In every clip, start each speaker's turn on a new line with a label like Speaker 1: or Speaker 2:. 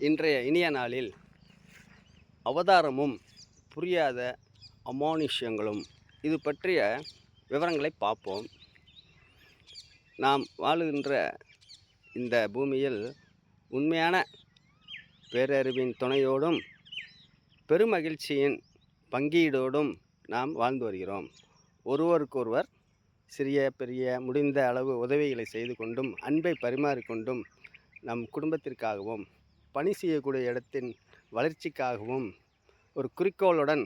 Speaker 1: இன்றைய இனிய நாளில் அவதாரமும் புரியாத அமானுஷ்யங்களும் இது பற்றிய விவரங்களை பார்ப்போம். நாம் வாழுகின்ற இந்த பூமியில் உண்மையான பேரறிவின் துணையோடும் பெருமகிழ்ச்சியின் பங்கீடோடும் நாம் வாழ்ந்து வருகிறோம். ஒருவருக்கொருவர் சிறிய பெரிய முடிந்த அளவு உதவிகளை செய்து கொண்டும் அன்பை பரிமாறிக்கொண்டும் நம் குடும்பத்திற்காகவும் பணி செய்யக்கூடிய இடத்தின் வளர்ச்சிக்காகவும் ஒரு குறிக்கோளுடன்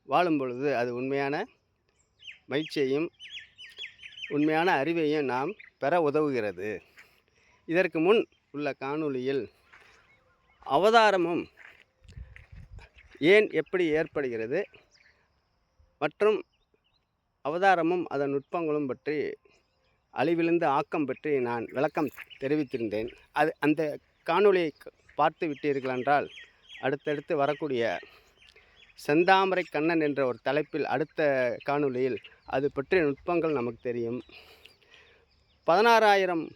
Speaker 1: வாழும் பொழுது அது உண்மையான மகிழ்ச்சியையும் உண்மையான அறிவையும் நாம் பெற உதவுகிறது. இதற்கு முன் உள்ள காணொளியில் அவதாரமும் ஏன் எப்படி ஏற்படுகிறது மற்றும் அவதாரமும் அதன் நுட்பங்களும் பற்றி அழிவிலிருந்து ஆக்கம் பற்றி நான் விளக்கம் தெரிவித்திருந்தேன். அந்த காணொளியை பார்த்து விட்டீர்கள் என்றால் அடுத்தடுத்து வரக்கூடிய செந்தாமரை கண்ணன் என்ற ஒரு தலைப்பில் அடுத்த காணொளியில் அது பற்றிய நுட்பங்கள் நமக்கு தெரியும். 16,000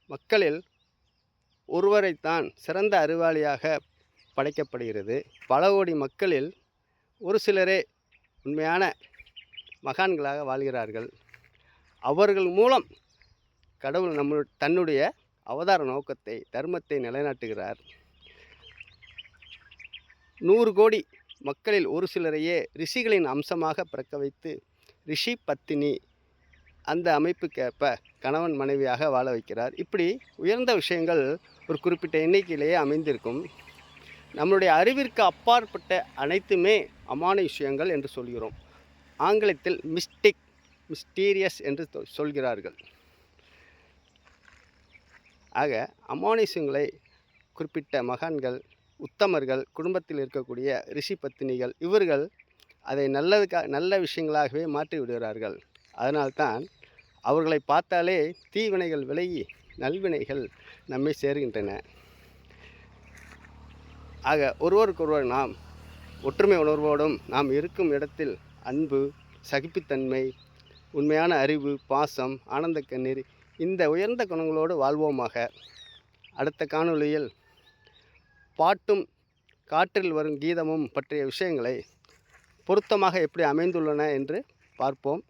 Speaker 1: மக்களில் ஒருவரைத்தான் சிறந்த அறிவாளியாக படைக்கப்படுகிறது. பல கோடி மக்களில் ஒரு சிலரே உண்மையான மகான்களாக வாழ்கிறார்கள். அவர்கள் மூலம் கடவுள் தன்னுடைய அவதார நோக்கத்தை தர்மத்தை நிலைநாட்டுகிறார். 100 கோடி மக்களில் ஒரு சிலரையே ரிஷிகளின் அம்சமாக பிறக்க வைத்து ரிஷி பத்தினி அந்த அமைப்புக்கேற்ப கணவன் மனைவியாக வாழ வைக்கிறார். இப்படி உயர்ந்த விஷயங்கள் ஒரு குறிப்பிட்ட எண்ணிக்கையிலேயே அமைந்திருக்கும். நம்மளுடைய அறிவிற்கு அப்பாற்பட்ட அனைத்துமே அமானுஷ்யங்கள் என்று சொல்கிறோம். ஆங்கிலத்தில் மிஸ்டீரியஸ் என்று சொல்கிறார்கள். ஆக அமானுஷ்யங்களை குறிப்பிட்ட மகான்கள், உத்தமர்கள், குடும்பத்தில் இருக்கக்கூடிய ரிஷி பத்தினிகள் இவர்கள் அதை நல்ல விஷயங்களாகவே மாற்றி விடுகிறார்கள். அதனால்தான் அவர்களை பார்த்தாலே தீவினைகள் விலகி நல்வினைகள் நம்மை சேர்கின்றன. ஆக ஒருவருக்கொருவர் நாம் ஒற்றுமை உணர்வோடும் நாம் இருக்கும் இடத்தில் அன்பு, சகிப்புத்தன்மை, உண்மையான அறிவு, பாசம், ஆனந்த கண்ணீர் இந்த உயர்ந்த குணங்களோடு வாழ்வோமாக. அடுத்த காணொளியில் பாட்டும் காற்றில் வரும் கீதமும் பற்றிய விஷயங்களை பொருத்தமாக எப்படி அமைந்துள்ளன என்று பார்ப்போம்.